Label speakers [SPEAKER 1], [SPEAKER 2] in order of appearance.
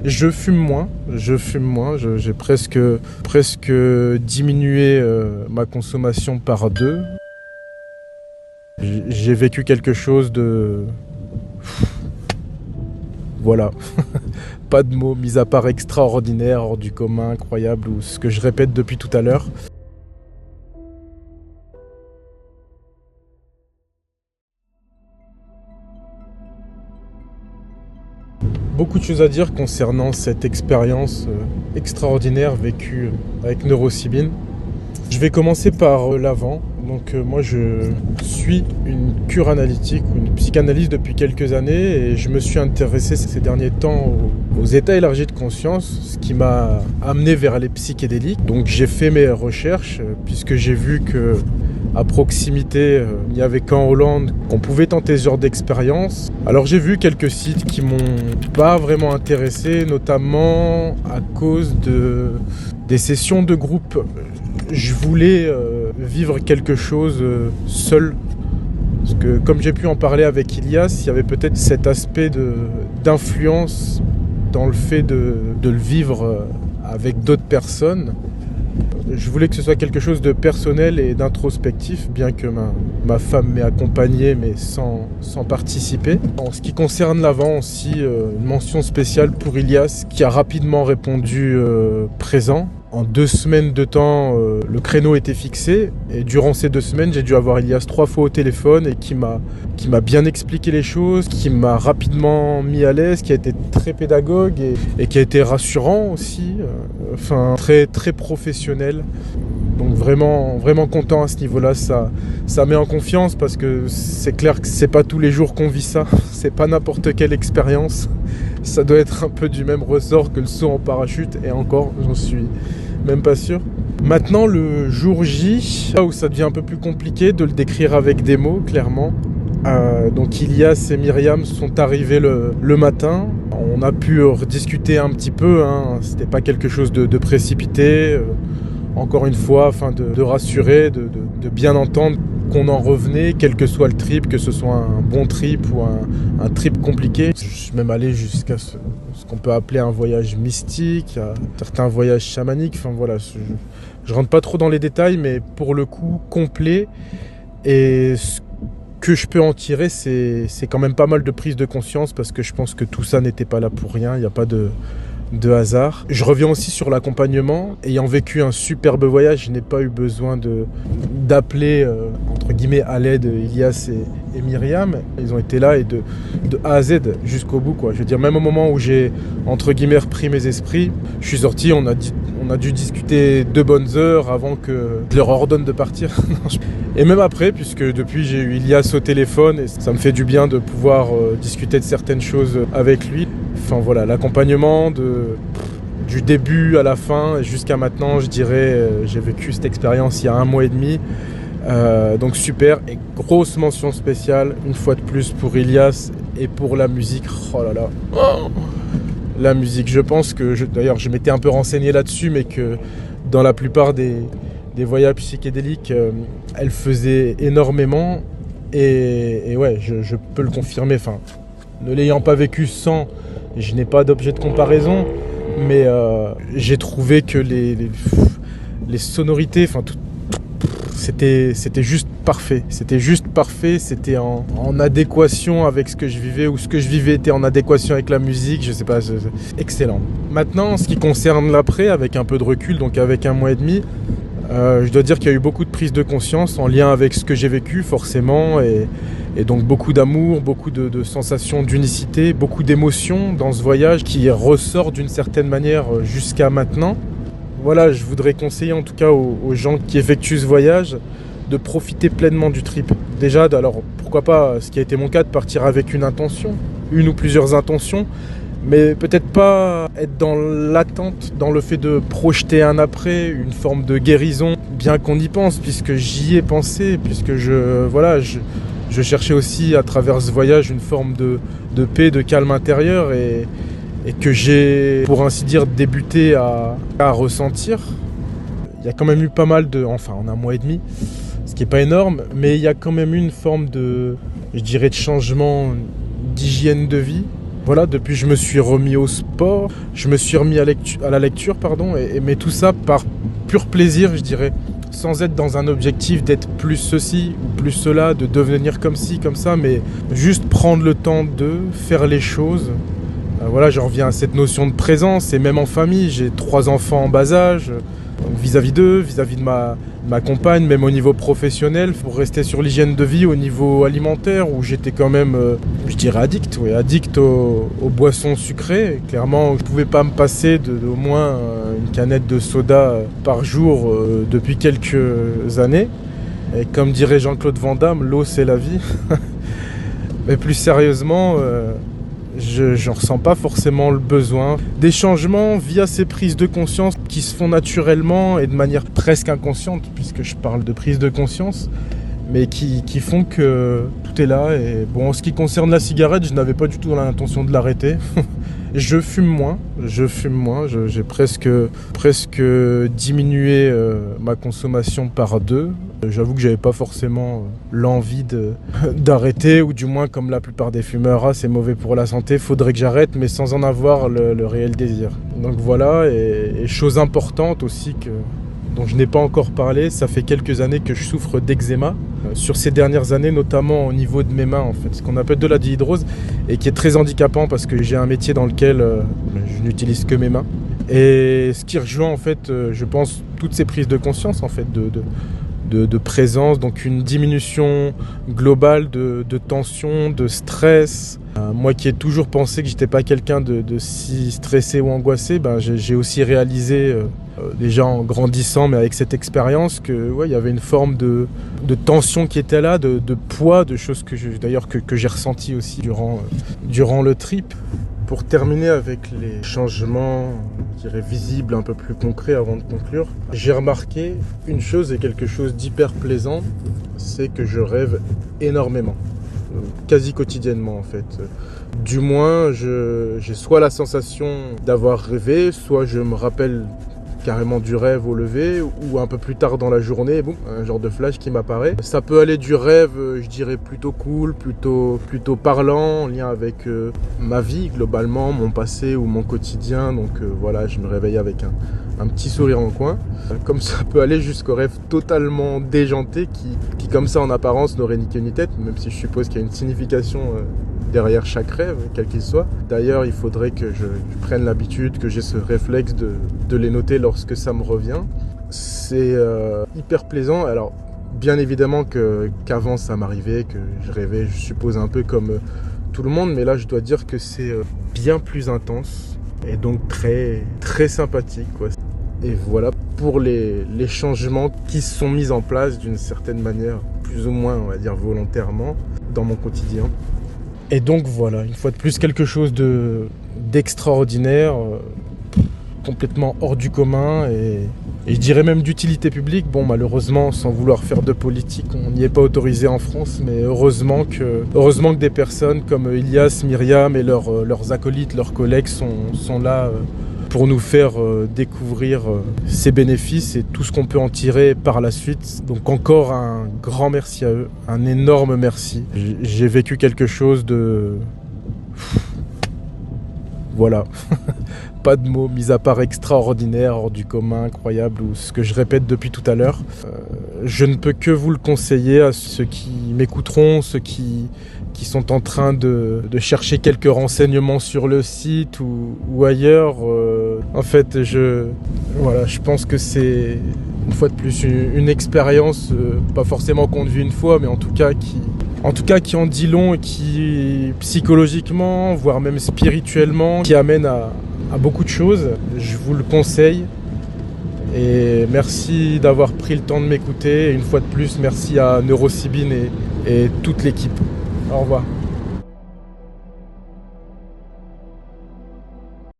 [SPEAKER 1] Je fume moins, j'ai presque diminué ma consommation par deux. J'ai vécu quelque chose de... Voilà, pas de mots, mis à part extraordinaire, hors du commun, incroyable, ou ce que je répète depuis tout à l'heure. Beaucoup de choses à dire concernant cette expérience extraordinaire vécue avec Neurocybin. Je vais commencer par l'avant. Donc moi je suis une cure analytique ou une psychanalyse depuis quelques années et je me suis intéressé ces derniers temps aux états élargis de conscience, ce qui m'a amené vers les psychédéliques. Donc j'ai fait mes recherches puisque j'ai vu que à proximité, il n'y avait qu'en Hollande qu'on pouvait tenter ce genre d'expérience. Alors j'ai vu quelques sites qui m'ont pas vraiment intéressé, notamment à cause des sessions de groupe. Je voulais vivre quelque chose seul. Parce que comme j'ai pu en parler avec Ilias, il y avait peut-être cet aspect d'influence dans le fait de le vivre avec d'autres personnes. Je voulais que ce soit quelque chose de personnel et d'introspectif, bien que ma femme m'ait accompagné, mais sans participer. En ce qui concerne l'avant aussi, une mention spéciale pour Ilias, qui a rapidement répondu présent. En 2 semaines de temps, le créneau était fixé, et durant ces 2 semaines, j'ai dû avoir Ilias 3 fois au téléphone, et qui m'a bien expliqué les choses, qui m'a rapidement mis à l'aise, qui a été très pédagogue, et qui a été rassurant aussi, très, très professionnel. Donc vraiment, vraiment content à ce niveau-là, ça met en confiance parce que c'est clair que c'est pas tous les jours qu'on vit ça, c'est pas n'importe quelle expérience. Ça doit être un peu du même ressort que le saut en parachute et encore, j'en suis même pas sûr. Maintenant, le jour J, là où ça devient un peu plus compliqué de le décrire avec des mots, clairement. Donc Ilias et Myriam sont arrivés le matin. On a pu rediscuter un petit peu, hein. C'était pas quelque chose de précipité. Encore une fois, afin de rassurer, de bien entendre qu'on en revenait, quel que soit le trip, que ce soit un bon trip ou un trip compliqué. Je suis même allé jusqu'à ce qu'on peut appeler un voyage mystique, certains voyages chamaniques. Enfin voilà, je rentre pas trop dans les détails, mais pour le coup, complet. Et ce que je peux en tirer, c'est quand même pas mal de prise de conscience parce que je pense que tout ça n'était pas là pour rien. Il n'y a pas de hasard. Je reviens aussi sur l'accompagnement. Ayant vécu un superbe voyage, je n'ai pas eu besoin d'appeler entre guillemets à l'aide Ilias et Myriam. Ils ont été là et de A à Z jusqu'au bout, quoi. Je veux dire, même au moment où j'ai entre guillemets repris mes esprits, je suis sorti, on a dû discuter 2 bonnes heures avant que je leur ordonne de partir. Et même après, puisque depuis j'ai eu Ilias au téléphone et ça me fait du bien de pouvoir discuter de certaines choses avec lui. Enfin voilà, l'accompagnement du début à la fin jusqu'à maintenant, je dirais, j'ai vécu cette expérience il y a 1 mois et demi. Donc super, et grosse mention spéciale une fois de plus pour Ilias et pour la musique. Oh là là, la musique, je pense que, d'ailleurs je m'étais un peu renseigné là-dessus, mais que dans la plupart des voyages psychédéliques, elle faisait énormément. Et ouais, je peux le confirmer, enfin, ne l'ayant pas vécu sans, je n'ai pas d'objet de comparaison, mais j'ai trouvé que les sonorités, enfin c'était juste parfait. C'était en adéquation avec ce que je vivais, ou ce que je vivais était en adéquation avec la musique, je sais pas, excellent. Maintenant, en ce qui concerne l'après, avec un peu de recul, donc avec 1 mois et demi, je dois dire qu'il y a eu beaucoup de prise de conscience en lien avec ce que j'ai vécu, forcément, et donc beaucoup d'amour, beaucoup de sensations d'unicité, beaucoup d'émotions dans ce voyage qui ressort d'une certaine manière jusqu'à maintenant. Voilà, je voudrais conseiller en tout cas aux gens qui effectuent ce voyage de profiter pleinement du trip. Déjà, alors pourquoi pas, ce qui a été mon cas, de partir avec une intention, une ou plusieurs intentions, mais peut-être pas être dans l'attente, dans le fait de projeter un après, une forme de guérison, bien qu'on y pense, puisque j'y ai pensé, puisque je cherchais aussi à travers ce voyage une forme de paix, de calme intérieur, et que j'ai, pour ainsi dire, débuté à ressentir. Il y a quand même eu pas mal en 1 mois et demi, ce qui n'est pas énorme, mais il y a quand même eu une forme de changement d'hygiène de vie. voilà, depuis je me suis remis au sport, je me suis remis à la lecture, pardon, mais tout ça par pur plaisir, je dirais, sans être dans un objectif d'être plus ceci ou plus cela, de devenir comme ci, comme ça, mais juste prendre le temps de faire les choses. Voilà, j'en reviens à cette notion de présence, et même en famille, j'ai 3 enfants en bas âge, donc vis-à-vis d'eux, vis-à-vis de ma compagne, même au niveau professionnel, pour rester sur l'hygiène de vie au niveau alimentaire, où j'étais quand même, je dirais addict aux boissons sucrées. Et clairement, je ne pouvais pas me passer d'au moins une canette de soda par jour depuis quelques années. Et comme dirait Jean-Claude Van Damme, l'eau c'est la vie. Mais plus sérieusement, je n'en ressens pas forcément le besoin. Des changements via ces prises de conscience qui se font naturellement et de manière presque inconsciente, puisque je parle de prise de conscience, mais qui font que tout est là. Et bon, en ce qui concerne la cigarette, je n'avais pas du tout l'intention de l'arrêter. Je fume moins, j'ai presque diminué ma consommation par 2. J'avoue que j'avais pas forcément l'envie d'arrêter, ou du moins comme la plupart des fumeurs, c'est mauvais pour la santé, faudrait que j'arrête, mais sans en avoir le réel désir. Donc voilà, et chose importante aussi dont je n'ai pas encore parlé, ça fait quelques années que je souffre d'eczéma. Sur ces dernières années, notamment au niveau de mes mains, en fait, ce qu'on appelle de la dyhydrose, et qui est très handicapant parce que j'ai un métier dans lequel je n'utilise que mes mains. Et ce qui rejoint, en fait, je pense, toutes ces prises de conscience, en fait, de présence, donc une diminution globale de tension, de stress. Moi qui ai toujours pensé que j'étais pas quelqu'un de si stressé ou angoissé, j'ai aussi réalisé déjà en grandissant, mais avec cette expérience, que il y avait une forme de tension qui était là, de poids, de choses que j'ai ressenti aussi durant le trip. Pour terminer avec les changements, je dirais, visibles, un peu plus concrets avant de conclure, j'ai remarqué une chose et quelque chose d'hyper plaisant, c'est que je rêve énormément, quasi quotidiennement en fait. Du moins, j'ai soit la sensation d'avoir rêvé, soit je me rappelle carrément du rêve au lever, ou un peu plus tard dans la journée, boum, un genre de flash qui m'apparaît. Ça peut aller du rêve, je dirais plutôt cool, plutôt parlant, en lien avec ma vie globalement, mon passé ou mon quotidien. Donc voilà, je me réveille avec un petit sourire en coin. Comme ça peut aller jusqu'au rêve totalement déjanté qui comme ça en apparence n'aurait ni queue ni tête, même si je suppose qu'il y a une signification derrière chaque rêve, quel qu'il soit. D'ailleurs, il faudrait que je prenne l'habitude, que j'ai ce réflexe de les noter lorsque ça me revient. C'est hyper plaisant. Alors, bien évidemment qu'avant ça m'arrivait, que je rêvais, je suppose, un peu comme tout le monde, mais là, je dois dire que c'est bien plus intense et donc très, très sympathique, quoi. Et voilà pour les changements qui se sont mis en place d'une certaine manière, plus ou moins, on va dire, volontairement, dans mon quotidien. Et donc voilà, une fois de plus, quelque chose d'extraordinaire, complètement hors du commun, et je dirais même d'utilité publique. Bon, malheureusement, sans vouloir faire de politique, on n'y est pas autorisé en France, mais heureusement que des personnes comme Ilias, Myriam et leurs acolytes, leurs collègues sont là pour nous faire découvrir ces bénéfices et tout ce qu'on peut en tirer par la suite. Donc encore un grand merci à eux, un énorme merci. J'ai vécu quelque chose de... Voilà, pas de mots, mis à part extraordinaire, hors du commun, incroyable, ou ce que je répète depuis tout à l'heure. Je ne peux que vous le conseiller à ceux qui m'écouteront, ceux qui sont en train de chercher quelques renseignements sur le site ou ailleurs. En fait, je pense que c'est, une fois de plus, une expérience, pas forcément qu'on vit une fois, mais en tout cas qui en dit long, et qui psychologiquement, voire même spirituellement, qui amène à beaucoup de choses. Je vous le conseille. Et merci d'avoir pris le temps de m'écouter. Et une fois de plus, merci à Neurosibin et toute l'équipe. Au revoir.